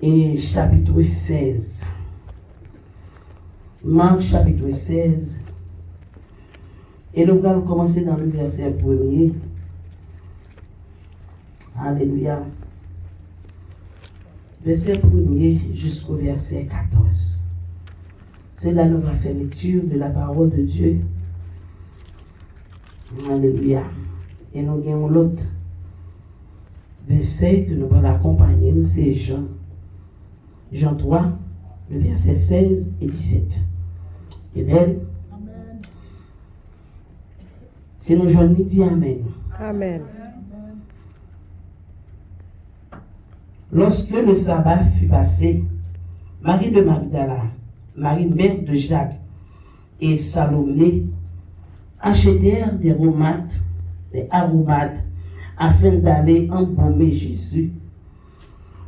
et chapitre 16. Marc chapitre 16. Et nous allons commencer dans le verset 1er. Alléluia. Verset 1er jusqu'au verset 14. C'est là que nous allons faire lecture de la parole de Dieu. Alléluia. Et nous avons l'autre verset que nous allons accompagner, c'est Jean 3, le verset 16 et 17. Amen. Si nous joignons, dit Amen. Amen. Lorsque le sabbat fut passé, Marie de Magdala, Marie mère de Jacques et Salomé achetèrent des aromates afin d'aller embaumer Jésus.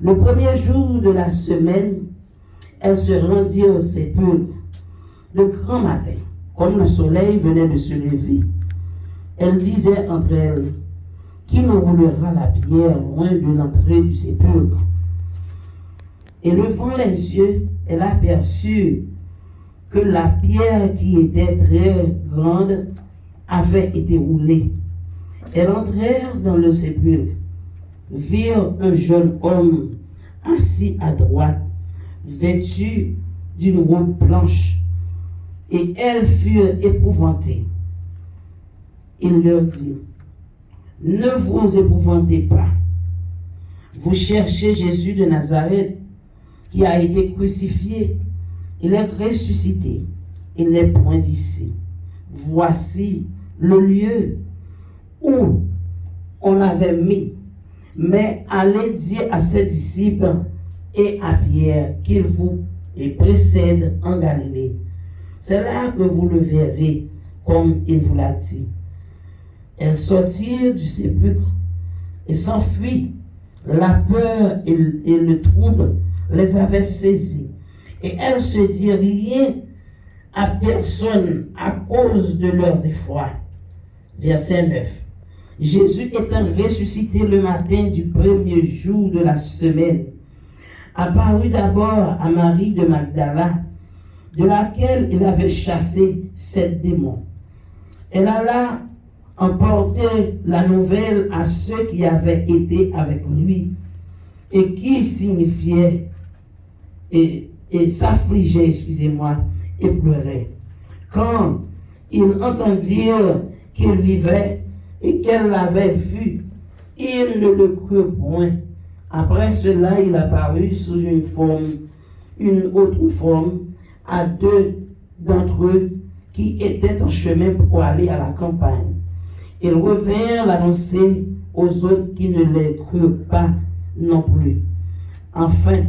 Le premier jour de la semaine, elles se rendirent au sépulcre de grand matin, comme le soleil venait de se lever. Elles disaient entre elles: qui nous roulera la pierre loin de l'entrée du sépulcre? Et levant les yeux, elle aperçut que la pierre qui était très grande avait été roulée. Elles entrèrent dans le sépulcre, virent un jeune homme assis à droite, vêtu d'une robe blanche, et elles furent épouvantées. Il leur dit: ne vous épouvantez pas. Vous cherchez Jésus de Nazareth, qui a été crucifié. Il est ressuscité. Il n'est point d'ici. Voici le lieu où on l'avait mis. Mais allez dire à ses disciples et à Pierre qu'il vous précède en Galilée. C'est là que vous le verrez, comme il vous l'a dit. Elles sortirent du sépulcre et s'enfuient. La peur et le trouble les avaient saisies. Et elles se dirent rien à personne à cause de leurs efforts. Verset 9. Jésus étant ressuscité le matin du premier jour de la semaine, apparut d'abord à Marie de Magdala, de laquelle il avait chassé 7 démons. Elle alla emporter la nouvelle à ceux qui avaient été avec lui et qui signifiaient et s'affligeaient, et pleuraient. Quand ils entendirent qu'il vivait et qu'elle l'avait vu, ils ne le crurent point. Après cela, il apparut sous une autre forme, à 2 d'entre eux qui étaient en chemin pour aller à la campagne. Ils revinrent l'annoncer aux autres qui ne les crurent pas non plus. Enfin,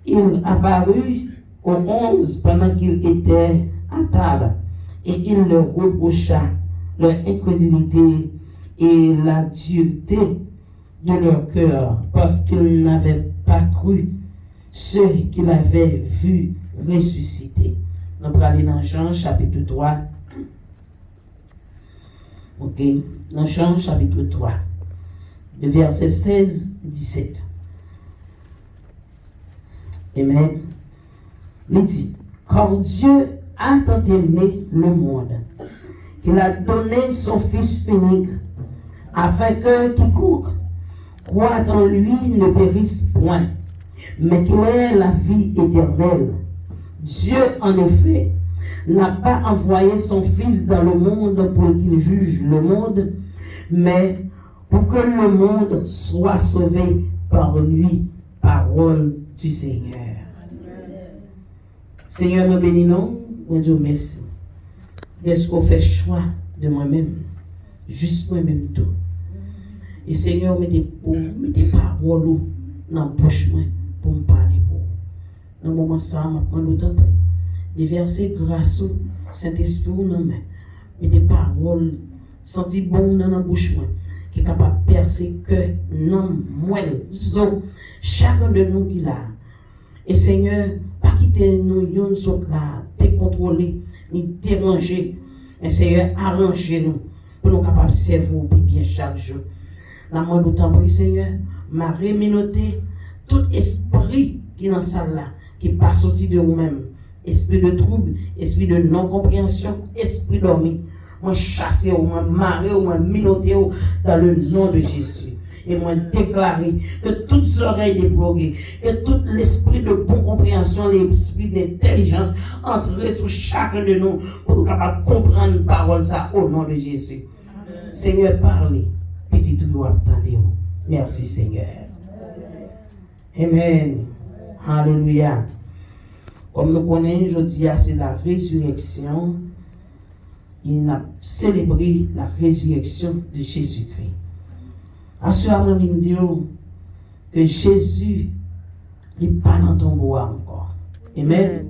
il apparut aux 11 pendant qu'ils étaient à table, et il leur reprocha leur incrédulité et la dureté de leur cœur, parce qu'ils n'avaient pas cru ceux qu'il avait vus ressusciter. Nous allons aller dans Jean chapitre 3. Ok, dans Jean chapitre 3, de versets 16-17. Amen. Il dit: car Dieu a tant aimé le monde, qu'il a donné son Fils unique, afin que quiconque croit en lui ne périsse point, mais qu'il ait la vie éternelle. Dieu, en effet, n'a pas envoyé son Fils dans le monde pour qu'il juge le monde, mais pour que le monde soit sauvé par lui. Parole du Seigneur. Seigneur, nous bénissons, nous disons merci. D'être qu'on fait choix de moi-même, juste moi-même tout. Et Seigneur, mettez paroles dans la poche pour me parler. Dans le moment ça, je prends le temps. Des versets grâce au Saint-Esprit, mettez paroles, senti bon dans la bouche, qui est capable de percer que non, moi, chacun de nous qui l'a. Et Seigneur, pas quitter nous, nous sommes là, décontrôler, ni déranger. Mais Seigneur, arrangez-nous pour nous capables de servir bien chaque jour. Dans mon temps, Seigneur, m'a réminoté tout esprit Henri qui est dans la salle là, qui n'est pas sorti de vous-même. Esprit de trouble, esprit de non-compréhension, esprit dormi. Moi chasser ou moi marrer ou moi minoter dans le nom de Jésus. Et moi déclarer que toutes oreilles débloquées, que tout l'esprit de bonne compréhension, l'esprit d'intelligence entre sur chacun de nous pour nous capables de comprendre une parole ça au nom de Jésus. Amen. Seigneur, parlez. Petit tout attendez. Merci Seigneur. Amen. Alléluia. Comme nous connaissons, aujourd'hui, c'est la résurrection. Il a célébré la résurrection de Jésus-Christ. À ce moment, il dit que Jésus n'est pas dans ton bois encore. Amen.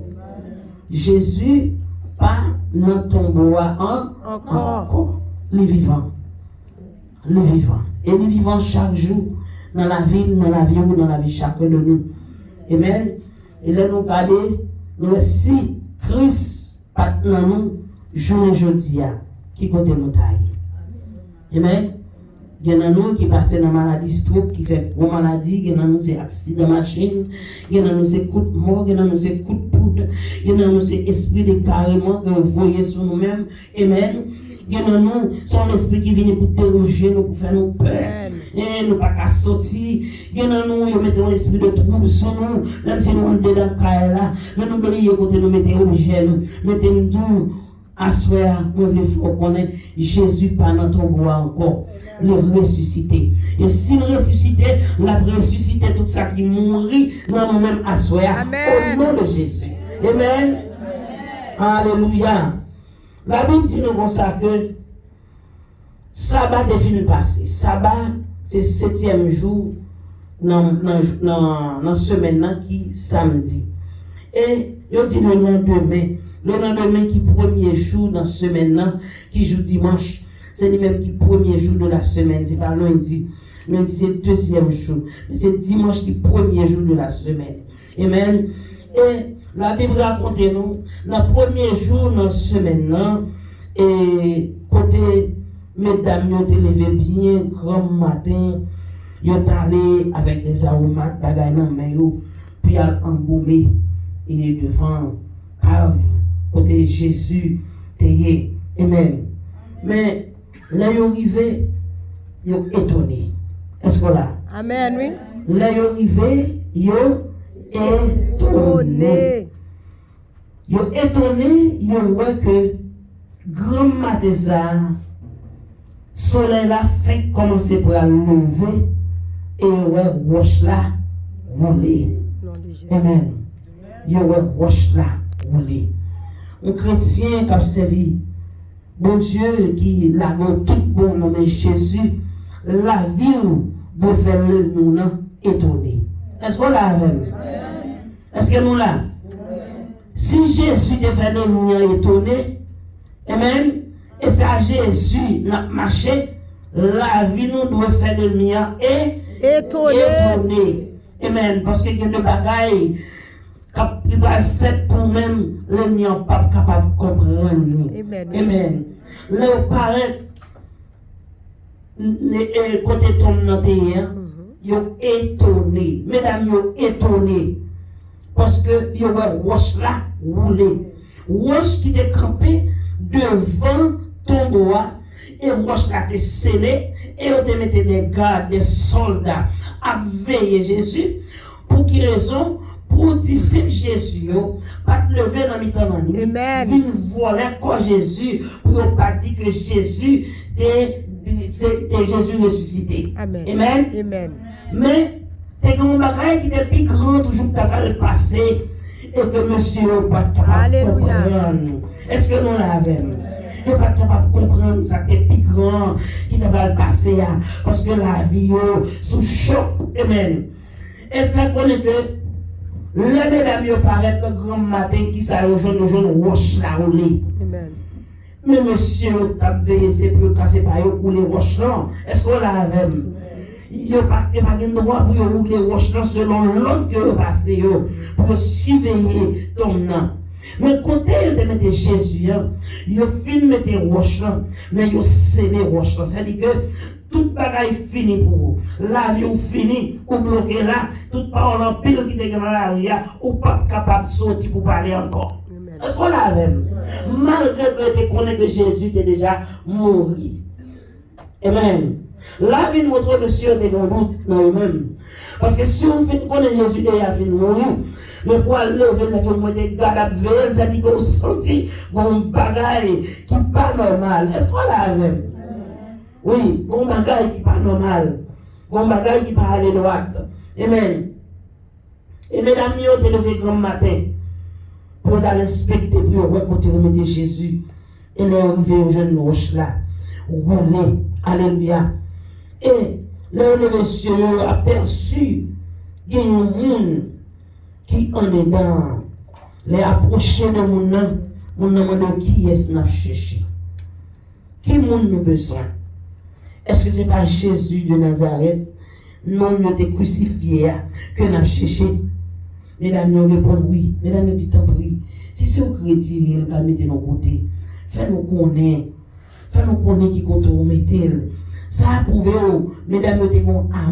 Jésus pas dans ton bois encore. Les vivants. Les vivants. Et les vivants chaque jour dans la vie ou dans la vie chacun de nous. Amen. Et là, nous regardons, nous si Christ pas dans nous, jour aujourd'hui, qui côté nous taille. Amen. Il y en a nous qui passent dans la maladie stroke, qui fait gros maladie, il y en a nous c'est accident de machine, il y en a nous c'est coup de mort, il y en a nous c'est coup de poudre, il y en a nous c'est esprit de carrément que vous voyez sur nous-mêmes. Amen. Il y en a nous, son esprit qui vient pour déranger nous, pour faire nous peur. Et nous pas qu'à sortir. Il y en a nous, ils mettent un esprit de trouble sur nous, même si nous sommes dans le cas là. Mais nous oublions côté nous mettons au gel, mettons tout. À soi, nous voulons connaître Jésus pas dans ton bois encore, le ressuscité. Et s'il ressuscitait, la ressuscité tout ça qui mourit dans nous-mêmes à soi, au nom de Jésus. Amen. Alléluia. La Bible dit nous comme ça que sabbat est fini passé. Sabbat, c'est 7e jour dans la semaine qui samedi. Et il dit le lendemain. Le lendemain qui premier jour dans la semaine, qui joue dimanche, c'est lui-même qui premier jour de la semaine. C'est pas lundi c'est deuxième jour. Mais c'est dimanche qui premier jour de la semaine. Amen. Et la Bible raconte nous, le premier jour dans la semaine, et côté mesdames, ils ont levé bien grand matin, ils ont allé avec des aromates, bagaille dans main, puis ils ont embaumé et devant cave. Côté Jésus, t'es amen. Mais là, ils sont arrivés, ils sont étonnés. Est-ce que là? Amen, oui. Là, ils sont arrivés, ils sont étonnés. Ils sont étonnés, ils ont vu que grand matin, ça, soleil là fait commencer pour lever et ouais, roche là rouler. Amen. Ils ont roche là rouler. Un chrétien qui a servi bon Dieu qui l'a tout bon nom de Jésus, la vie doit faire le nous étonné. Est-ce qu'on l'a même? Est-ce que nous là? Si Jésus te fait le nous étonné, amen, et c'est Jésus n'a marché, la vie nous doit faire le mien étonné. Amen, parce que il y a des bagailles il va faire pour même les miens pas capable de comprendre. Amen. Le parents côté tombe dans terre, ils sont étonnés. Mesdames, ils sont étonnés. Parce que ils ont roche là rouler. Roche qui est campé devant ton bois. Et roche là qui est scellé. Et on te mettait des gardes, des soldats à veiller Jésus. Pour quelle raison? Pour disciples Jésus, pas te lever dans le temps de nuit, viens voler comme Jésus, pour ne pas dire que Jésus est Jésus ressuscité. Amen. Amen. Mais, c'est comme un bagage qui est plus grand, toujours que tu as le passé, et que monsieur n'est pas capable de comprendre. Est-ce que nous l'avons? Il n'est pas capable de comprendre ça qui est plus grand, qui t'a le passé, parce que la vie est sous choc. Amen. Et fait connaître que les mesdames paraissent le grand matin qui s'arrête au jaune roche la roulée. Mais monsieur, tu as veillé, c'est pour passer par eux pour les roches là. Est-ce qu'on l'a avec? Il n'y a pas de droit pour rouler les roches là selon l'ordre que vous passez pour surveiller ton nom. Mais côté de mettre Jésus, il a filmé les roches là, mais il a scellé les roches là. C'est-à-dire que Tout bagaille fini pour vous. La vie ou fini, ou bloqué là, toute parole en pile qui est dans la rue, ou pas capable de sortir pour parler encore. Est-ce qu'on l'a même? Malgré que tu connais que Jésus est déjà mort. Amen. La vie montre le Seigneur des grands doutes dans eux-mêmes. Parce que si on connaît Jésus déjà fin mourir, mais pour aller lever la vie, de garde veille, ça dit qu'on sentit qu'on bagaille qui n'est pas normal. Est-ce qu'on l'a même? Oui, qu'on bagaille qui n'est pas normal. Qu'on bagaille qui n'est pas aller droite. Amen. Et mesdames, vous êtes levé grand matin pour aller inspecter, pour remettre Jésus. Et leur arriver au jeune roche là. Rouler. Alléluia. Et le monsieur a perçu qu'il y a un monde qui en est dans. Les approcher de mon nom, mon nom qui est-ce qu'on a cherché? Qui monde nous besoin? Est-ce que ce n'est pas Jésus de Nazareth? Non, nous t'es crucifié que nous avons cherché. Mesdames, nous répondons oui. Mesdames, nous disons oui. Si c'est au crédit, il va mettre de nos côtés. Fais-nous connaître. Fais-nous connaître qui compte au métal. Ça a prouvé, mesdames, nous avons un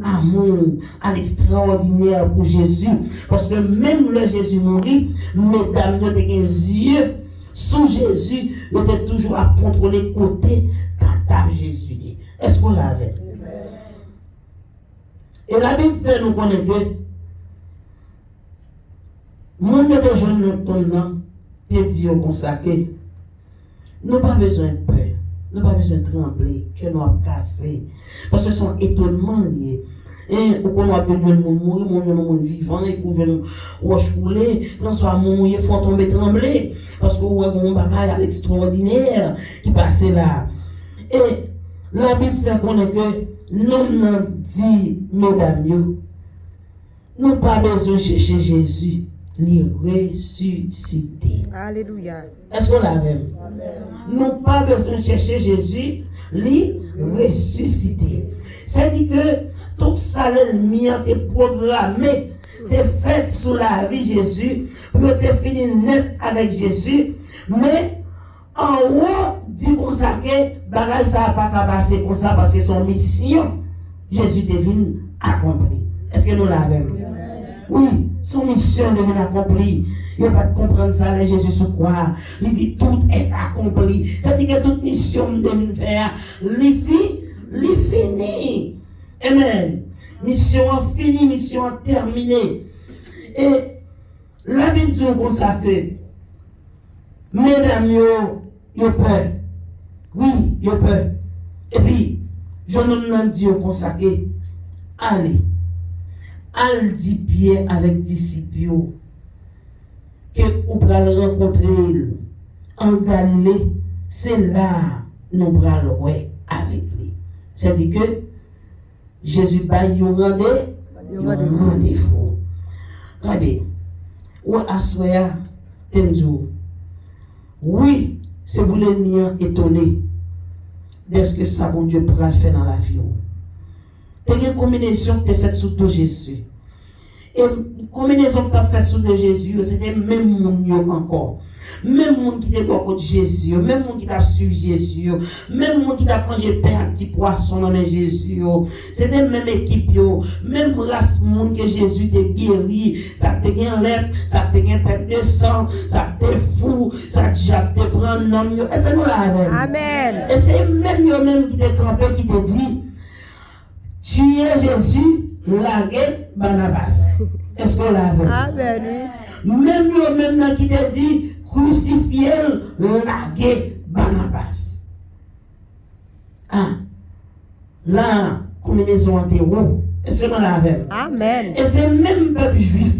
amour à l'extraordinaire pour Jésus. Parce que même le Jésus mourit, mesdames, nous avons des yeux sous Jésus, nous étions toujours à contrôler côté quand Jésus. Est-ce qu'on l'avait? Et la Bible fait nous connaître que mon de jeunes tournant, te dit au consacré, nous n'avons pas besoin de peur, nous n'avons pas besoin de trembler, que nous avons cassé. Parce que ce sont étonnements liés. Et pour qu'on a vu le monde mourir, le monde vivant, et pour nous roche couler, quand soit mourir, il faut tomber trembler. Parce que nous avons un bagage extraordinaire qui passe là. Et la Bible fait connaître que nous n'avons dit, mesdames, nous n'avons pas besoin de chercher Jésus. Les ressusciter. Alléluia. Est-ce qu'on l'a même? Nous n'avons pas besoin de chercher Jésus, les ressusciter. C'est-à-dire que tout ça, l'ennemi a été programmé, t'es fait sous la vie de Jésus, pour te finir net avec Jésus, mais en haut, dit comme ça que bagage ça n'a pas passer comme ça parce que son mission, Jésus devine accompli. Est-ce que nous l'avons? Oui, son mission devient accomplie. Il n'y a pas de comprendre ça, là, Jésus sous quoi. Il dit tout est accompli. C'est-à-dire que toute mission devient faire. Il finit. Amen. Mission finie, mission terminée. Et la Bible dit comme ça que, mesdames, yo peur. Oui, yo peur. Et puis, je nous dis comme ça que, allez. Al dit bien avec disciples que vous allez rencontrer en Galilée, c'est là nous allons avec lui. C'est-à-dire que Jésus va y rendez-vous. Regardez, ou assoya temzo. Oui, c'est pour les miens étonnés de ce que ça bon Dieu pourra faire dans la vie. C'est une combinaison qui est faite sous Jésus. Et une combinaison qui est faite sous Jésus, c'était même monde encore. Même monde qui est beaucoup de Jésus, même monde qui a suivi Jésus, même monde qui a mangé pain à petit poisson dans Jésus. C'était même équipe, même race monde que Jésus t'a guéri, ça t'a gagné l'air, ça t'a gagné perte de sang, ça t'a fou, ça t'a prendre l'homme. Et c'est nous là. Amen. Et c'est même eux-mêmes qui t'a campé, qui t'a dit, tu es Jésus, lagué Barnabas. Est-ce qu'on l'a vu? Amen. Même eux-mêmes qui t'a dit, crucifié, lagué Barnabas. Ah, là, combinaison en terreau. Est-ce que nous l'avons? Amen. Et c'est même peuple juif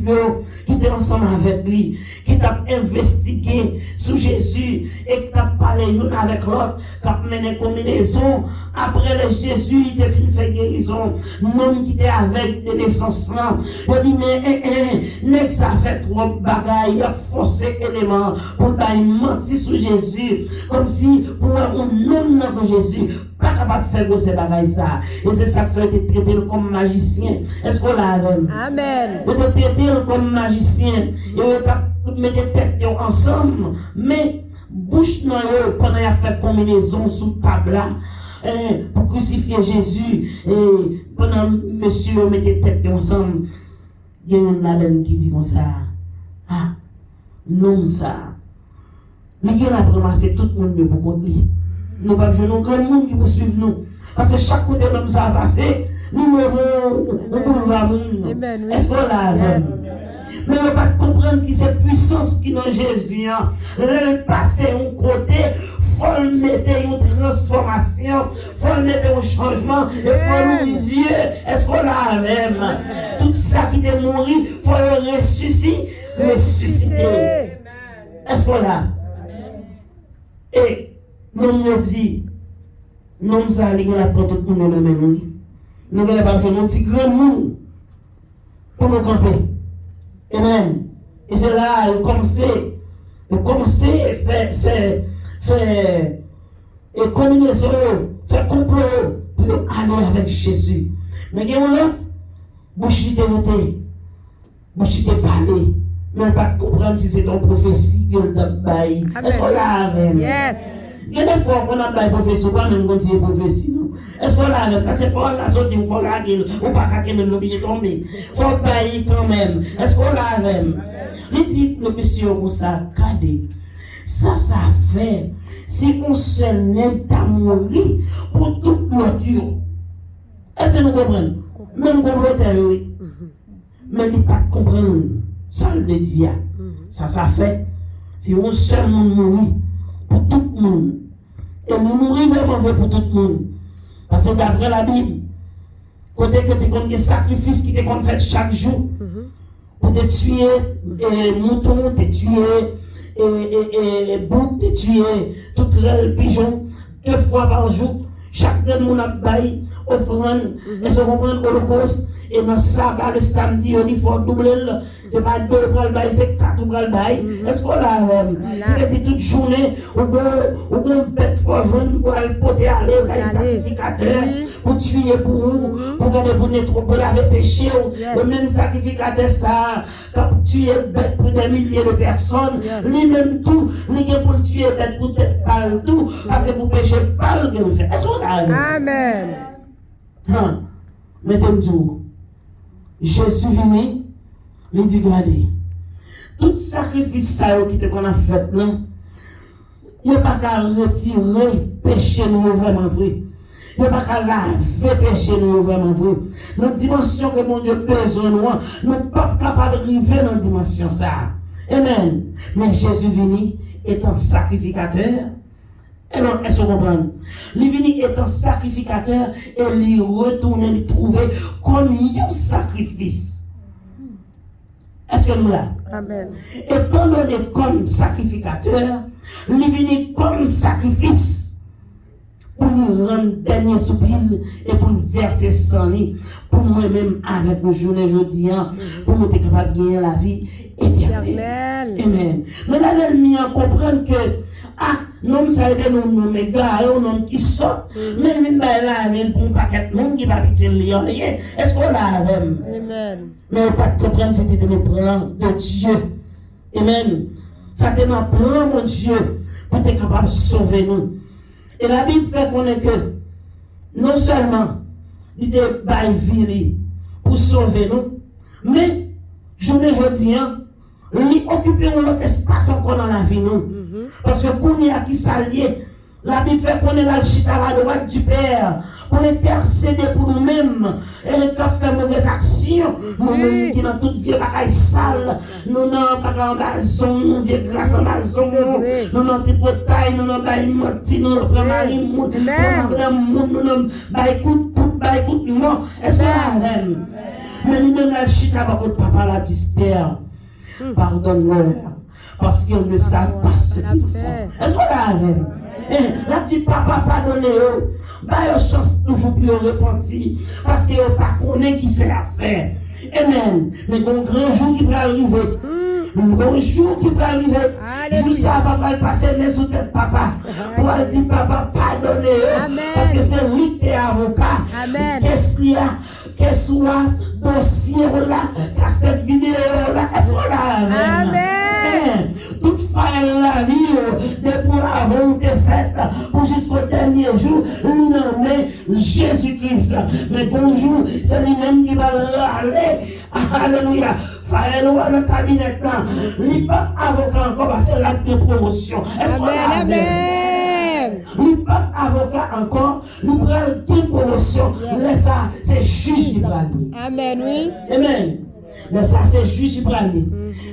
qui était ensemble avec lui, qui t'a investigué sur Jésus et qui t'a parlé l'un avec l'autre, qui a mené combinaison. Après le Jésus, il t'a fait guérison. L'homme qui était avec de naissance là, il dit mais ça fait trop de bagaille, il a forcé élément pour mentir sur Jésus, comme si pour un homme dans Jésus. Pas capable de faire ces bagailles ça. Et c'est ça qui fait traiter comme magicien. Est-ce qu'on l'a avec? Amen. Vous êtes traité comme magicien. Et vous mettez tête ensemble. Mais bouche dans eux, pendant qu'il a fait combinaison sous table là, pour crucifier Jésus. Et pendant monsieur mettait tête ensemble, il y a une madame qui dit comme ça, ah, non ça. Mais il y a ramassé tout le monde pour contre lui. Nous pas besoin de grand monde qui vous suivre nous. Parce que chaque côté de nous ça a passé, nous mourons l'amour. Est-ce qu'on l'a vu? Mais on ne pas comprendre que cette puissance qui est dans Jésus, elle passe un côté, il faut mettre une transformation, il faut mettre un changement, il faut nous yeux. Est-ce qu'on l'a même? Tout ça qui est mort, il faut le ressusciter. Est-ce qu'on l'a? Et nous me dit, nous nous allons apprendre tout le monde dans le même. Nous allons pas faire un petit grand monde pour nous camper. Amen. Et c'est là qu'on commence à faire et combinaison, faire complot pour aller avec Jésus. Mais il y a un autre, bouche de parler, mais pas comprendre si c'est une prophétie que le temps bail. Est-ce qu'on l'a avec? Yes. Il y a des fois qu'on a bail prophétie, ou pas même quand il y a prophétie, non? Est-ce qu'on l'a avec? Parce que pour la sortie, il faut la gueule, ou pas qu'à même l'obligé de tomber. Il faut bailler quand même. Est-ce qu'on l'a avec? Il dit, le monsieur, comme ça, cadé. Ça fait, si on se n'aime pas mourir pour tout le Dieu. Est-ce que nous comprenons? Même compléter, oui. Mais il ne pas comprendre. Ça le dit. Ça fait, si on seul monde mourir pour tout le monde. Et nous mourir vraiment pour tout le monde. Parce que d'après la Bible, côté que tu as des sacrifices qui te fait chaque jour, pour te tuer, mouton, te tuer, bouc, te tuer, tout le pigeon, 2 fois par jour, chaque monde a bail, offrande, et se comprendre l'Holocauste, et dans le sabbat, le samedi, il faut doubler, c'est pas 2 pour le bail, c'est 4 pour le bail. Est-ce qu'on l'a même? Il a dit toute journée, ou bien bête pour joindre, pour aller porter aller, le sacrificateur, pour tuer pour vous, pour garder pour nettoyer, pour laver péché, le même sacrificateur, ça, quand tuer bête pour des milliers de personnes, lui-même tout, lui pour tuer bête pour tête pas tout, parce que pour pécher pas le qu'il fait. Est-ce qu'on l'a même? Amen. Mettez-moi. Jésus venu, il dit, regardez, tout sacrifice qui te qu'on a fait là, il n'y a pas qu'à retirer péché nous vraiment vrai. Il n'y a pas qu'à laver péché nous vraiment vrai. Dans la dimension que mon Dieu besoin de nous, nous ne sommes pas capables d'arriver dans la dimension ça. Amen. Mais Jésus venu étant sacrificateur. Et non, est-ce que vous comprenez? Il venu étant sacrificateur et il retourne il trouver comme un sacrifice. Est-ce que nous l'avons? Amen. Étant donné comme sacrificateur, il venu comme sacrifice pour nous rendre dernier soupir et pour nous verser sang pour moi-même avec nos journées aujourd'hui, pour nous être capables de gagner la vie éternelle. Amen. Mais là, l'ennemi comprend que non, ça a été nos mégas, un homme qui sort, mais même là, même pour un paquet de monde qui va pitié rien. Est-ce qu'on l'a même? Amen. Mais on ne peut pas comprendre, c'était le plan de Dieu. Amen. Ça c'était un plan de Dieu pour être capable de sauver nous. Et la Bible fait qu'on est que non seulement il était baillé pour sauver nous, mais je ne dis il occupe un autre espace encore dans la vie nous. Parce que pour nous qui s'allier, la Bible fait qu'on est là à la droite du Père, pour intercéder pour nous-mêmes, et quand on fait mauvaise action, nous-mêmes qui dans toute vie bagaille sale, nous n'avons pas en bazon, nous vivons grâce en bazon, nous n'avons pas de bataille, nous n'avons pas de menti, nous n'avons pas de monde, nous n'avons pas écoute, non, est-ce que la reine? Mais nous-mêmes la chita, par contre, papa la dispère, pardonne-leur. Parce qu'ils ne savent pas ce qu'ils font. Est-ce qu'on l'a avec? La petite papa pardonnez-eux. Bah, ils chance toujours plus repentir. Parce qu'ils ne pas connaissent qui c'est à faire. Amen. Mais un grand jour qui va arriver. Un grand jour qui va arriver. Juste ça, papa, il passe les sous tête papa. Pour dire papa, pardonnez-eux. Parce que c'est lui qui est avocat. Qu'est-ce qu'il y a? Qu'est-ce soit dossier là, cassette vidéo là. Est-ce qu'on l'a avec? Amen. Toute faire la vie depuis avant que fait pour jusqu'au dernier jour, lui nommé Jésus-Christ. Mais bonjour, c'est lui-même qui va aller. Alléluia. Faire dans le cabinet là. Il n'est pas avocat encore parce que c'est l'acte de promotion. Amen. Il n'est pas avocat encore. Il prend une promotion. Laisse ça, c'est juge qui prend. Amen, oui. Amen. Mais ça, c'est juge qui prend.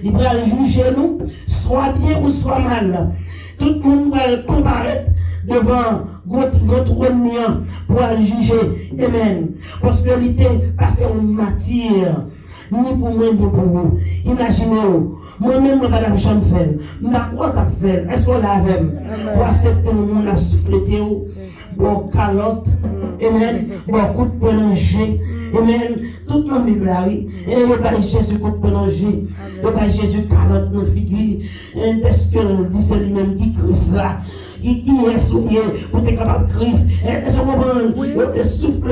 Il va juger nous, soit bien ou soit mal. Tout le monde va comparaître devant votre trône pour aller juger. Amen. Parce que l'idée passe en matière. Ni pour moi, ni pour vous. Imaginez-vous. Moi-même, je ne vais pas faire. Je ne vais pas faire. Est-ce qu'on l'a fait? Pour accepter le monde à souffler. Bon calotte. Amen. Bon coup de pénanger. Amen. Tout le monde est et il n'y a pas Jésus coup de pénanger. Il n'y a pas Jésus calotte dans la figure. Est-ce que dit c'est lui-même qui Christ là? Qui est souillé pour être capable de Christ? Est-ce qu'on comprend? Il souffle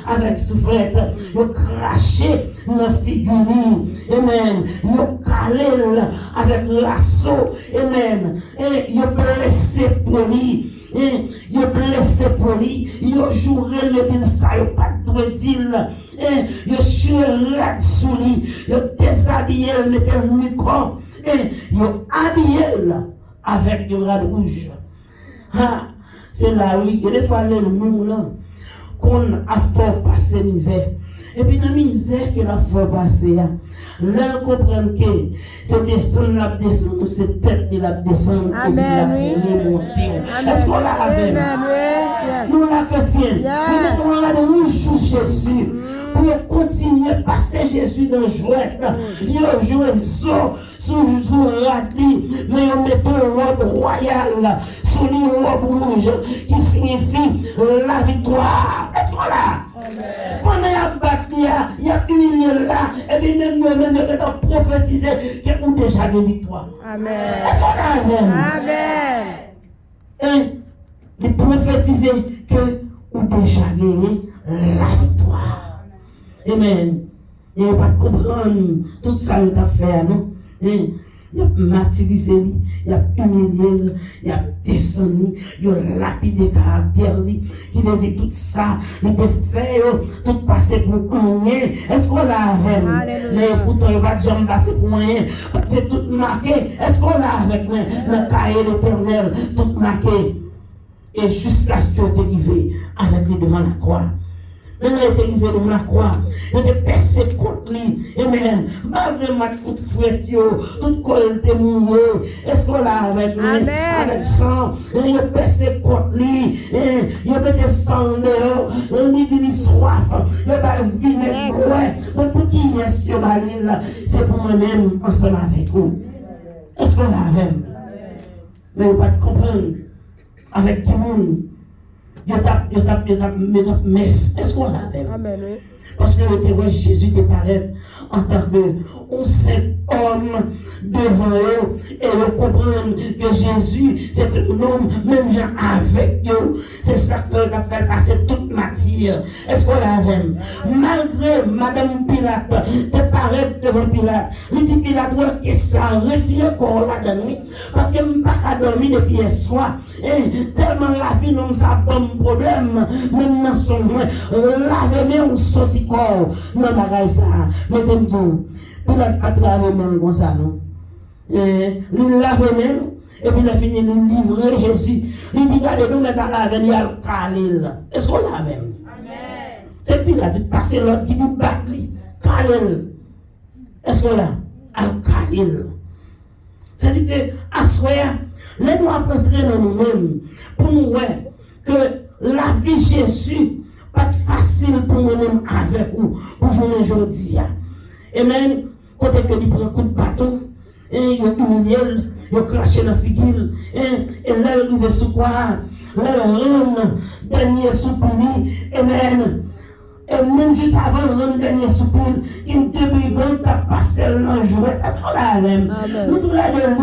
avec soufflette. Il craché dans la figure. Amen. Il calé avec lasso. Amen. Et il blessé pour lui. Il blessé pour lui. Il joué le dire ça. Il pas de dire. Il chiré sous lui. Il déshabillé le mettait le micro. Il habillé avec du rad rouge. C'est là, oui, il faut aller le monde qu'on a fait passer misère. Et puis, la misère qu'il a fait passer, là, on comprend que c'est descendre, la descendre, c'est tête, il a descendre, et puis il a monté. Est-ce qu'on l'a avec nous, la chrétienne, nous mettons là de nous sous Jésus, pour continuer à passer Jésus dans le jouet. Il a joué sous raté, mais on met une robe royale, sous une robe rouge, qui signifie la victoire. Est-ce qu'on l'a? Pendant il y a humilié là, et puis même nous-mêmes, nous avons prophétisé que nous déjà des victoires. Amen. Est-ce qu'on a? Amen. Et de prophétiser que nous déjà gagné la victoire. Amen. Et on va comprendre tout ça que nous avons fait, non? Il a martyrisé, il a humilié, il a descendu, il a lapidé caractère, il a dit tout ça, il a fait tout passer pour rien. Est-ce qu'on l'a avec? Mais pourtant, il va jamais passer pour rien. C'est tout marqué. Est-ce qu'on l'a avec le cahier de l'Éternel, tout marqué? Et jusqu'à ce qu'il est arrivé avec lui devant la croix. Maintenant, il est arrivé devant la croix. Il était percé contre lui. Amen. Malgré ma toute fouette, toute colle était mouillée. Est-ce qu'on l'a avec lui? Avec sang. Il est percé contre lui. Il a mis des sang dehors. Il dit qu'il soif. Il a pas vinaigre. Mais pour qui est sur ma ligne, c'est pour moi-même ensemble avec vous. Est-ce qu'on l'a avec? Mais il ne va pas comprendre. Avec tout le monde. Il y a messe. Est-ce qu'on l'a fait? Parce que le témoin Jésus te paraît en tant que saint homme devant eux et ils comprennent que Jésus c'est un homme même gens avec eux. C'est ça qui fait passer toute matière. Est-ce qu'on l'a fait? Malgré Madame Pilate te paraît devant Pilate, il dit Pilate que ça retire corps là de nuit parce que je ne peux pas dormir depuis hier soir. Tellement la vie nous a bon problème même dans son loin. Lavez-moi on sortit corps non bagaille ça. Mettez-nous Pilate a travaillé même comme ça non. Il lave même et puis il a fini de livrer Jésus. Il dit regardez nous maintenant la venir al Khalil. Est-ce qu'on l'a même? Amen. C'est Pilate qui passe l'autre qui dit batli Khalil. Est-ce qu'on l'a? Al Khalil. C'est-à-dire que à soir les nous entrer dans nous-mêmes pour nous voir que la vie de Jésus pas facile pour nous-mêmes avec vous pour jouer aujourd'hui. Et même quand il prend un coup de bâton, il a humilié, il a craché dans la figure, et là il arrive sous quoi? Là il dernier soupir, et même juste avant le dernier soupir, une demi-bande a passé le jouet. Est-ce qu'on l'a même? Nous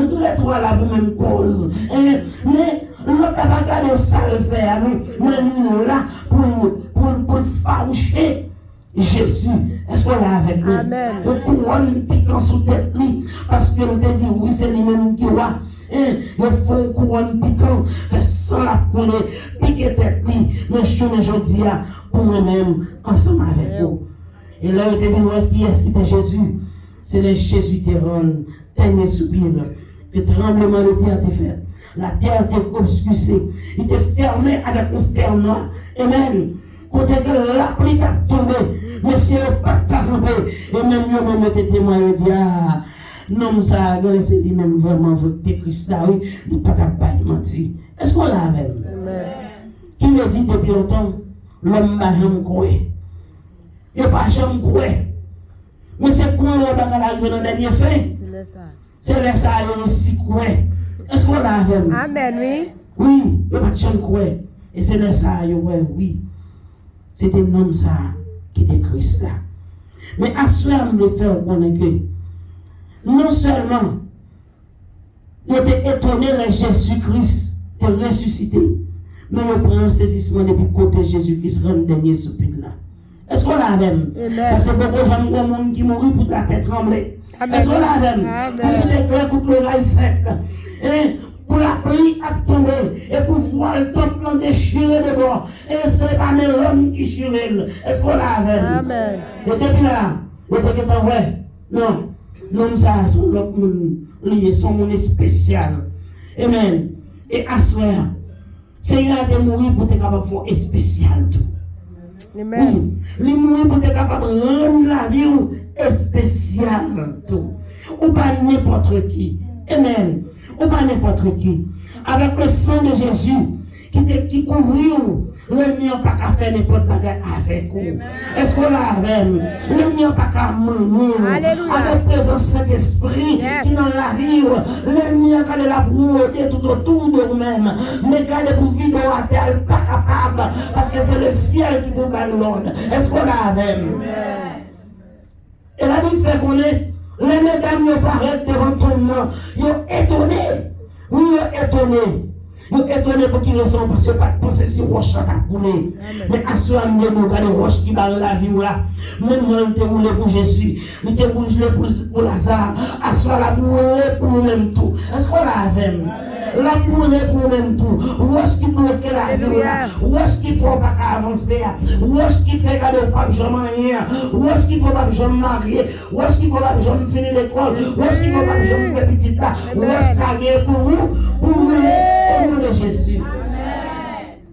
tous les trois la même cause. Mais l'autre n'a pas gardé ça le faire, mais nous là pour faroucher. Jésus. Est-ce qu'on l'a avec nous? Amen. Le couronne piquant sous tête lui, parce que nous te dit oui, c'est lui-même qui va. Il faut un couronne piquant, fait sans la couler, piquer tête lui, mais je tourne aujourd'hui pour moi-même, ensemble avec vous. Et là, il était venu qui est-ce qui était Jésus? C'est le Jésus qui rend dernier soupir, que tremblement de terre t'est fait. La terre était obscurcie, il était fermé avec un fer noir. Amen. Côté que la pluie a tombé, mais c'est pas campé. Et même moi, même était témoin, il dit, ah, non, ça, c'est dit même vraiment, votre Christ là, oui, il n'est pas capable de mentir. Est-ce qu'on l'a avec nous? Qui le dit depuis longtemps, l'homme n'a jamais cru. Il n'a pas jamais cru. Mais c'est quoi le bagage arrivé dans le dernier fait? C'est là ça, il est si cru. Est-ce qu'on l'a avec nous? Amen, oui. Oui, il n'a pas jamais cru. Et c'est là ça, oui. C'était un homme ça qui était Christ là. Mais à ce moment, je veux faire connaître que non seulement il était étonné de Jésus-Christ de ressuscité, mais il prend un saisissement depuis côté Jésus-Christ rend le dernier soupir là. Est-ce qu'on l'a même? Parce que beaucoup de gens qui mourent pour la tête tremblée. Est-ce qu'on l'a même? Pour les cœurs, pour l'oreille faite. Pour la pluie à tomber et pour voir le temple déchiré de bord. Et c'est pas même l'homme qui chire. Est-ce qu'on l'a avec? Amen. Et depuis là, il était en vrai. Non. Non, ça, son lié, son monde spécial. Amen. Et à ce moment, Seigneur a mourir pour être capable de faire spécial tout. Amen. Oui, il mourir pour être capable de rendre la vie spéciale tout. Ou pas n'importe qui. Amen. Ou pas n'importe qui. Avec le sang de Jésus qui couvrit le mien pas qu'à faire n'importe quoi avec vous. Est-ce qu'on l'a avec? Le mien pas qu'à manier. Avec la présence Saint-Esprit qui dans la vie. Le mien qui est la brouille tout autour de vous-même. Mais quand vous vivez à terre, pas capable. Parce que c'est le ciel qui vous bat l'ordre. Est-ce qu'on l'a avec? Et la Bible fait qu'on est. Les mesdames ne paraissent devant ton nom. Ils sont étonnés. Oui, ils sont étonnés. Ils sont étonnés pour qu'ils ressemblent parce que pas de pensée si roche a coulé. Mais à ce moment, nous regardons les roches qui barrent la vie là. Même quand nous te roulé pour Jésus, nous te roulé pour Lazare. À ce moment, nous roulé pour nous-mêmes tout. Est-ce qu'on l'a avec? La roulé pour nous-mêmes tout. Roche qui bloque la vie là. Roche qui ne faut pas avancer. Roche qui fait que pas jamais rien. Roche qui ne faut pas jamais marier. Roche qui ne faut pas jamais finir l'école. Roche qui ne faut pas jamais faire petit là. Roche ça vient pour vous. Pour vous. Au nom de Jésus.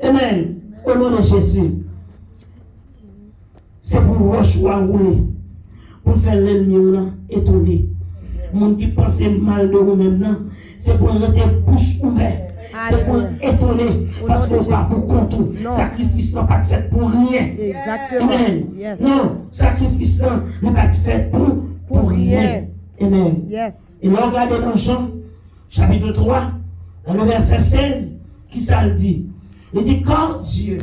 Amen. Au nom de Jésus. C'est pour roche ou à rouler. Pour faire l'ennemi étonné. Mon qui pense mal de vous-même, c'est pour notre bouche ouverte. C'est pour étonner. Parce qu'on pas pour compte. Sacrifice n'est pas fait pour rien. Exactement. Amen. Yes. Non, sacrifice n'est pas fait pour rien. Amen. Yes. Et là, regardez dans Jean, chapitre 3, dans le verset 16, qui ça le dit? Il dit, car Dieu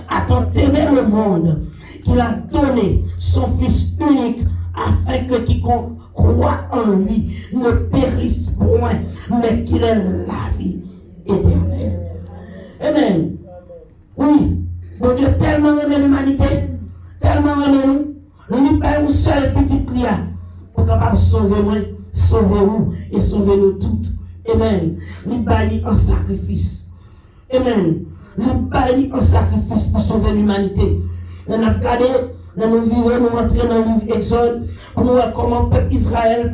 a tant aimé le monde qu'il a donné son Fils unique afin que quiconque croit en lui ne périsse point, mais qu'il ait la vie éternelle. Amen. Oui, bon Dieu tellement aimé l'humanité, tellement aimé nous, il n'y a pas une seule petite lia pour capable sauver moi, sauver vous et sauver nous toutes. Amen. Il bâtit un sacrifice. Amen. Il bâtit un sacrifice pour sauver l'humanité. On a regardé, dans nos vies, nous entrons dans le livre Exode, pour nous voir comment le peuple Israël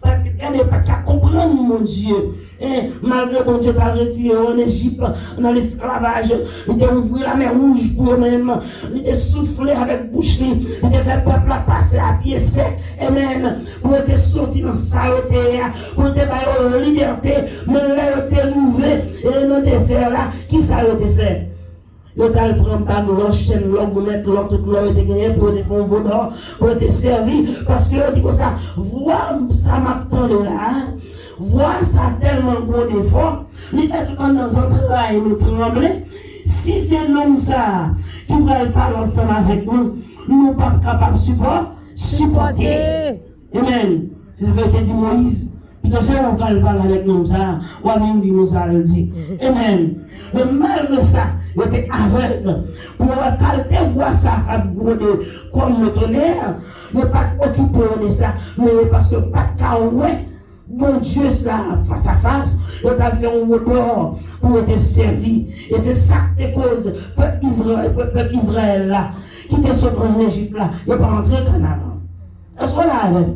pas qu'à comprendre mon Dieu. Et malgré mon Dieu t'a retiré en Égypte, dans l'esclavage, il a ouvert la mer rouge pour eux-mêmes, il a soufflé avec bouche, il a fait le peuple passer à pied sec, amen, pour être sorti dans sa terre, pour être en liberté, mais là, il a ouvert, et dans le désert là, qui ça a été fait? Yo t'as prendre pas l'eau chaîne l'eau pour mettre l'eau toute l'eau était gagné pour te faire vaudor pour te servir parce que dit comme ça voir ça m'attend là voir ça tellement gros défaut il fait tout dans nos entrailles nous trembler si c'est l'homme ça qui va parler ensemble avec nous nous pas capables supporter amen je vais te dire Moïse puis c'est on parle avec nous ça ou même dit nous ça le dit amen mais malgré ça il était aveugle. Pour calter voir ça comme le tonnerre, il n'est pas occupé de ça, mais parce que pas de ouais. Bon Dieu, ça, face à face, il a fait un retour pour être servi. Et c'est ça qui cause peuple Israël là, qui était sorti en Égypte là, il n'est pas entré au Canaan. Est-ce qu'on l'a avec?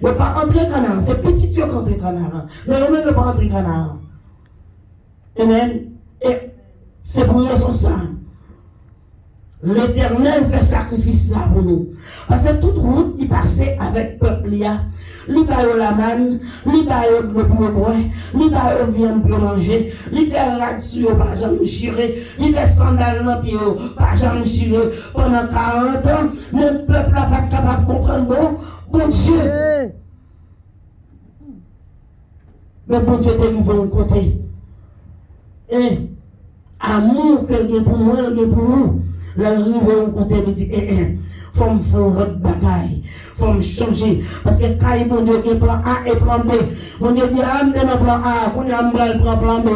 Il n'est pas entré au Canaan. C'est petit Dieu qui est entré au Canaan. Mais lui-même n'est pas entré au Canaan. Amen. Et c'est pour raison ça. L'Éternel fait sacrifice ça pour nous. Parce que toute route qui passait avec le peuple, il va la manne, il va le bois, il va viande pour manger, il fait radio, pas jamais chirer, il fait sandales dans pied, pas jamais chirer. Pendant 40 ans, le peuple n'a pas capable de comprendre. Bon Dieu. Mais bon Dieu est arrivé de côté. Et amour que Dieu pour moi, Dieu pour nous. L'arrivée au côté me dit, faut me faire votre bagaille, faut me changer. Parce que quand mon Dieu qui plan A et plan B, mon Dieu dit, ah, je dans plan A, qu'on a un plan B,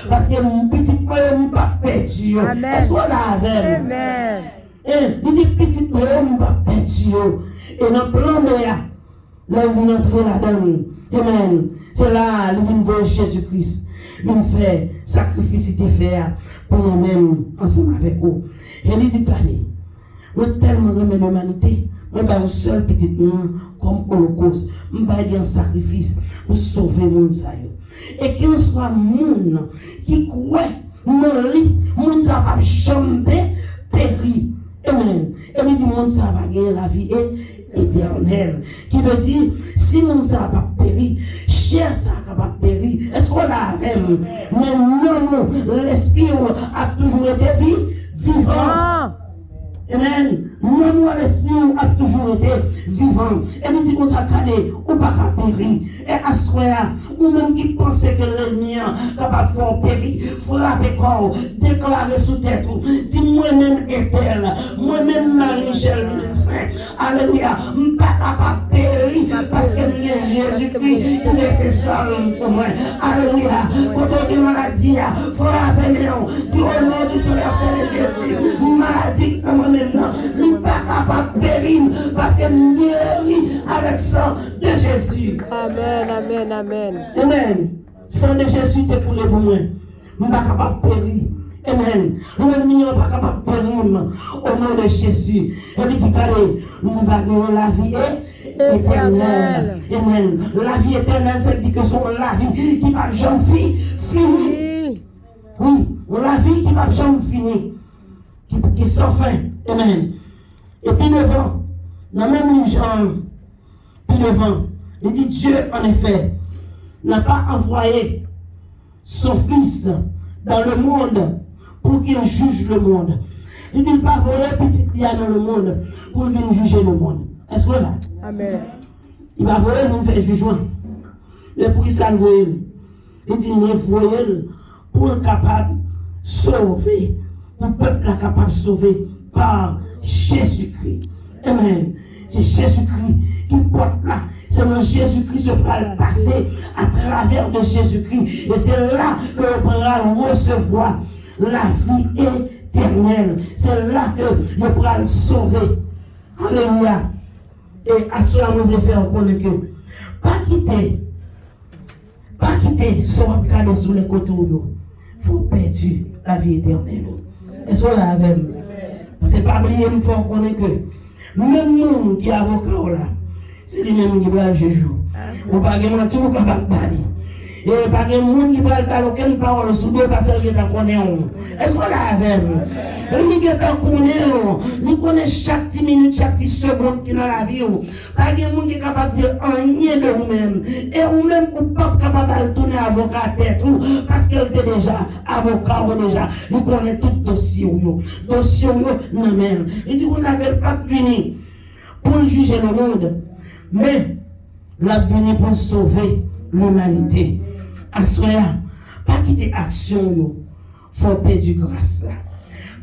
parce que mon petit frère n'est pas perdu. Est-ce qu'on a avec? Amen. Il dit, petit frère n'est pas perdu. Et dans le plan B, là, vous entrez là-dedans. Amen. C'est là, il vient voir Jésus-Christ. Il fait sacrifice de faire pour nous-mêmes, ensemble avec vous. Et il dit, allez, moi tellement remets l'humanité, moi je un seul petit nom comme holocauste, je vais un sacrifice pour sauver le monde. Et qu'il soit monde qui croit, non lit, monde ça va jamais périr. Amen. Et il dit, monde ça va gagner la vie éternelle. Qui veut dire, si monde ça va pas périr, cher ça va pas périr. Est-ce qu'on a même? Mais non, l'esprit a toujours été vivant. Amen. Non, l'esprit a toujours été vivant. Et il dit qu'on s'est calé, ou pas qu'à périr. Et à ce moment-là, ou même qui pensait que l'ennemi est capable de faire périr, frapper corps, déclarer sous tête, dit moi-même est-elle, moi-même Marie-Michel Vincent. Alléluia. Je ne suis pas capable de périr parce que Jésus-Christ, il est seul pour moi. Alléluia. Quand on dit maladie, frapper Léon, dit au nom du Seigneur Jésus, maladie comme on est là, il n'est pas capable de périr parce qu'il guérit avec le sang de Jésus. Amen, amen, amen. Amen. Sang de Jésus est coulé pour moi. Je ne suis pas capable de périr. Amen. L'ennemi n'est pas capable de périr au nom de Jésus. Et il dit, allez, nous allons la vie éternelle. Amen. La vie éternelle, c'est dit que son la vie qui va jamais finir. Oui, la vie qui va jamais finir. Qui sans fin. Amen. Et puis devant, dans le même livre Jean, puis devant, il dit Dieu, en effet, n'a pas envoyé son Fils dans le monde pour qu'il juge le monde. Il dit, il n'a pas envoyé petit Dia dans le monde pour venir juger le monde. Est-ce que là? Amen. Il va envoyer nous faire jugement. Mais pour qu'il s'envoie, il dit, il va envoyer pour être capable de sauver. Le peuple est capable de sauver par Jésus-Christ. Amen. C'est Jésus-Christ qui porte là. C'est dans Jésus-Christ que va passer à travers de Jésus-Christ. Et c'est là que l'on pourra recevoir la vie éternelle. C'est là que l'on pourra le sauver. Alléluia. Et à cela, nous voulons faire connaître que pas quitter son regard sur les côtés. Il faut perdre la vie éternelle. Est-ce qu'on l'a avec nous? Parce que pas oublier, il faut connaître que même nous qui est avocat là, c'est lui-même qui va le juger. On ne peut pas mentir, on ne peut pas parler. Et pas de monde qui va parler aucune parole sous deux parce qu'il connaît. Est-ce qu'on l'a avec nous? Il connaît chaque 10 minutes, chaque 10 secondes qui est dans la vie. Pas de monde qui est capable de dire rien de vous-même. Et vous-même, vous n'êtes pas capable de tourner avocat à tête parce qu'elle était déjà avocat ou déjà. Il connaît tout dossier. Dossier, non même. Il dit vous n'avez pas fini pour juger le monde, mais la venue pour sauver l'humanité. À ce moment-là, pas quitter action, il faut perdre grâce.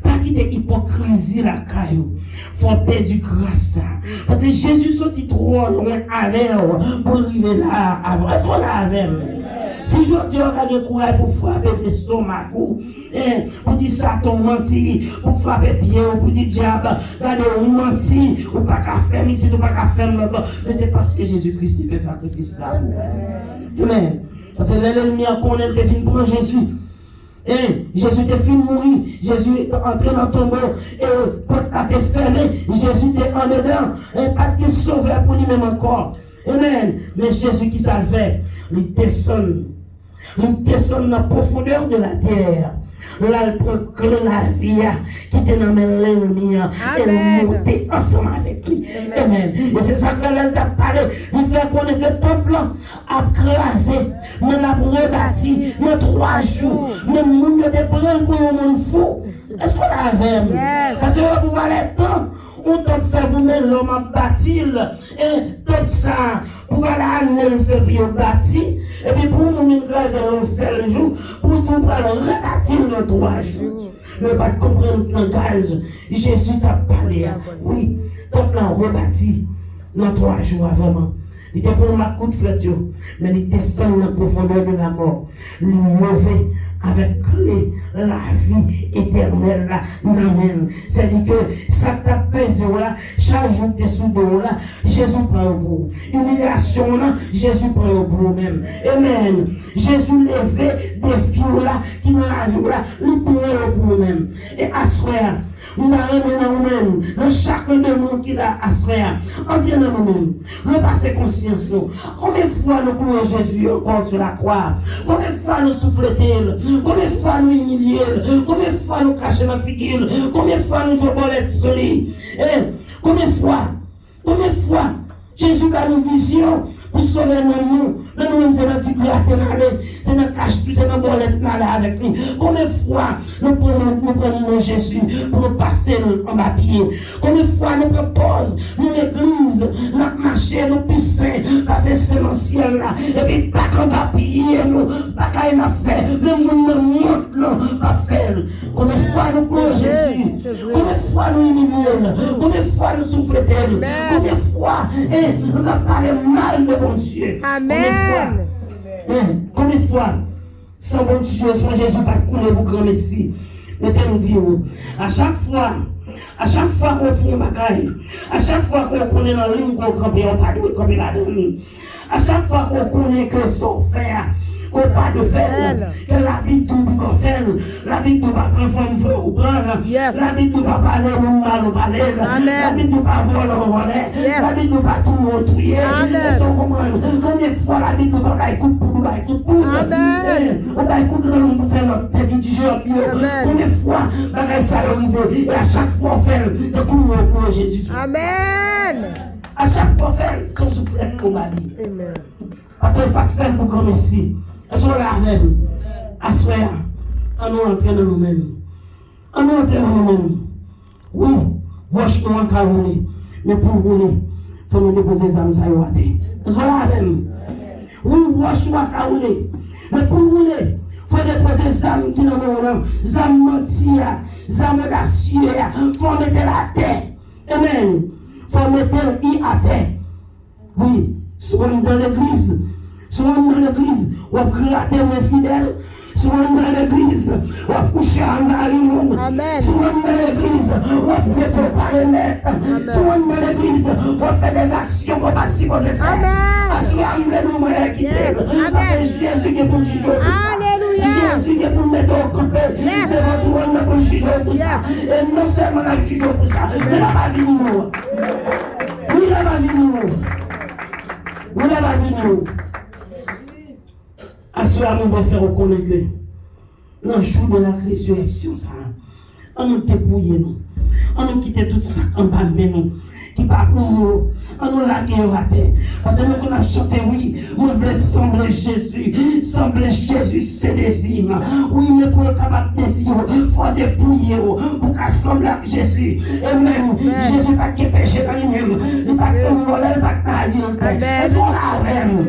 Pas quitter hypocrisie la caillou. Faut perdre grâce. Parce que Jésus sortit trop loin avec pour arriver là avant. Est-ce qu'on l'a avec? Si je dis qu'on a le courage pour frapper l'estomac, pour dire ça, ton menti, pour frapper pied, pour dire diable, regardez, on menti, ou pas qu'à faire ici, ou pas qu'à faire là-bas. Mais c'est parce que Jésus-Christ fait sacrifice là. Amen. Parce que l'ennemi a connaît le défi pour Jésus. Et Jésus était fini de mourir, Jésus est entré dans le tombeau, et la porte a été fermée, Jésus était en dedans, et pas de sauveur pour lui-même encore. Amen. Mais Jésus qui ça fait, il descend dans la profondeur de la terre. Là, il prend la vie qui était dans l'ennemi et monter ensemble avec lui. Amen. Et c'est ça que l'elle t'a parlé. Il fait connaître que le temple a crasé, mais l'a rebâti dans 3 jours. Mais le monde était prêt pour un monde fou. Est-ce qu'on a vu? Parce que vous pouvez aller temps. On t'a fait pour mettre l'homme à bâtir, et tout ça, pour aller le faire pour bâtir, et puis pour nous graser un seul jour, pour tout le rebâtir dans 3 jours. Ne pas comprendre le langage, Jésus t'a parlé, oui, tout l'a rebâti dans 3 jours vraiment. Il était pour ma coup de flèche, mais il descend dans la profondeur de la mort. Le mauvais avec la vie éternelle. Amen. C'est-à-dire que ça t'apaise là, chaque jour que tu es sous l'eau là, Jésus prend au bout. Humiliation là, Jésus prend au bout même. Amen. Jésus levait des filles là, qui dans la vie là, il prend au bout même. Et à ce moment, nous avons nous-mêmes, dans chacun de nous qui l'a assuré, entrez dans nous-mêmes, repassez conscience nous. Combien de fois nous prenons Jésus encore sur la croix? Combien de fois nous soufflons? Combien de fois nous humilions? Combien de fois nous cachons la figure? Combien de fois nous jouons bolette sur lui? Combien de fois Jésus a une vision pour sauver nous? Mais nous-mêmes, c'est dans le petit c'est dans le cache-tout, c'est dans le bolette avec lui. Combien de fois nous prenons Jésus pour nous passer en bas pied? Combien de fois nous proposons, nous l'église, nous marcher, nous pisser, parce que c'est l'ancien là. Et puis, pas qu'en bas pied, nous, pas qu'à une affaire, le monde nous montre, non, pas faire. Combien de fois nous prenons Jésus? Combien de fois nous humilions? Combien de fois nous souffrons d'elle? Combien de fois nous avons parlé mal de mon Dieu? Amen. Combien de fois, sans bon Dieu, sans Jésus, pas couler pour grand Messie. Mais t'aimes dire, à chaque fois qu'on fait une bagaille, à chaque fois qu'on connaît dans la ligne, qu'on campe, on pas de camper là-dedans. À chaque fois qu'on connaît que son frère, qu'on pas de faire, que la Bible tout qu'on fait, la Bible pas prendre femme feu ou prendre, la Bible pas parler ou mal ou parler, la Bible pas voler ou voler, la Bible pas tout montrer. Et son comprendre, combien de fois la Bible pas écoute pour nous, écoute pour nous. On va écouter le monde pour faire notre petit job. Combien de fois bagaille ça arrive et à chaque fois on fait, c'est pour Jésus. Amen. À chaque fois on fait, son souffle pour ma vie. Amen. Parce que pas de faire pour grand Messie. Est-ce qu'on l'a même? À ce moment, on nous entre dans nous-mêmes. On nous entre dans nous-mêmes. Oui, wash-nous en cas rouler. Mais pour rouler, il faut nous déposer les âmes à y. Est-ce qu'on l'a même? Oui, wash-nous en cas rouler. Mais pour rouler, il faut déposer les âmes qui n'ont pas les âmes mentir, les âmes d'acier. Il faut mettre la terre. Amen. Il faut mettre l'île à terre. Oui, souvent dans l'église. Souvent dans l'église, on va gratter les fidèles. Souvent dans l'église, on va coucher en arrière. Souvent dans l'église, on va préparer net. Souvent dans l'église, on va faire des actions qu'on va supposer faire. Parce que nous sommes quitter. C'est Jésus qui est pour le juger. Jésus qui est pour mettre au campé. Devant tout le monde pour le juger pour ça. Et non seulement la juger pour ça, mais la va venir. Oui, la va venir. Oui, la va venir. À ce moment, on va faire reconnaître que dans le jour de la résurrection, on nous dépouille, on nous quitte tout ça en bas de nous, qui part pour nous, on nous l'a guerre à terre. Parce que nous, on a chanté, oui, on veut sembler Jésus, c'est désir. Oui, mais pour être capable de désir, il faut dépouiller pour qu'assembler avec Jésus. Et même, Jésus n'a pas de péché dans lui-même, il n'a pas de voler, il n'a pas de dire. Est-ce qu'on l'a même?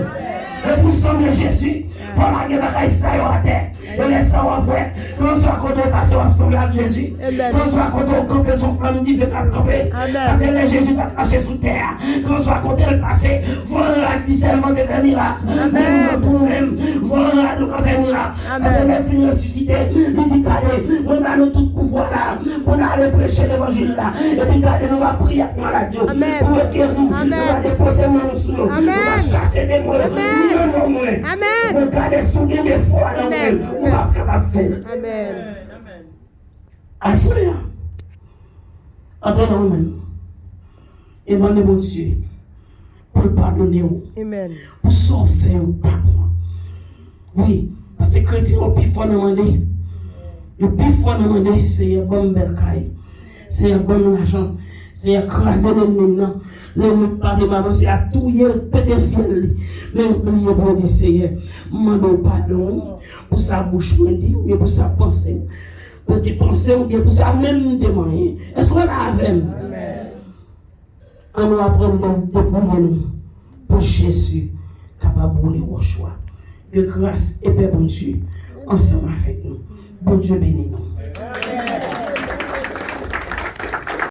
Et pour sembler Jésus, il faut la guerre à terre. Et laisse ça après, qu'on soit content passer ensemble avec Jésus, qu'on soit content camper son flamme dit fait camper, parce que les Jésus va marcher sous terre, qu'on soit content de passer, voilà qui seulement de faire miracle, même nous-mêmes, voilà nous faire miracle, parce que même finir ressusciter, visiter, on a nous tout pouvoir là, pour aller prêcher l'évangile là, et puis nous va prier avec la Dieu, pour nous guérir, nous va déposer nos sous, nous va chasser des mots, nous nous garder sous des fois dans nous, on va capable de faire. Amen. Assurez. Entre nous-mêmes. Et demandez mon Dieu pour pardonner vous. Amen. Pour sauver vous par moi. Oui, parce que les chrétiens ont plus fort demandé. Le plus fort demandé, c'est un bon bel caille. C'est un bon argent. C'est écraser les mêmes. Les mêmes parler m'avancer à tout hier, peut-être fiel. Mais oubliez pour dire Seigneur, demandons pardon pour sa bouche, ou bien pour sa pensée. Pour tes pensées, ou bien pour sa même témoin. Est-ce qu'on a avec nous? On nous apprend de nous pour Jésus, capable de rouler au choix. Que grâce et paix, bon Dieu, ensemble avec nous. Bon Dieu bénis nous.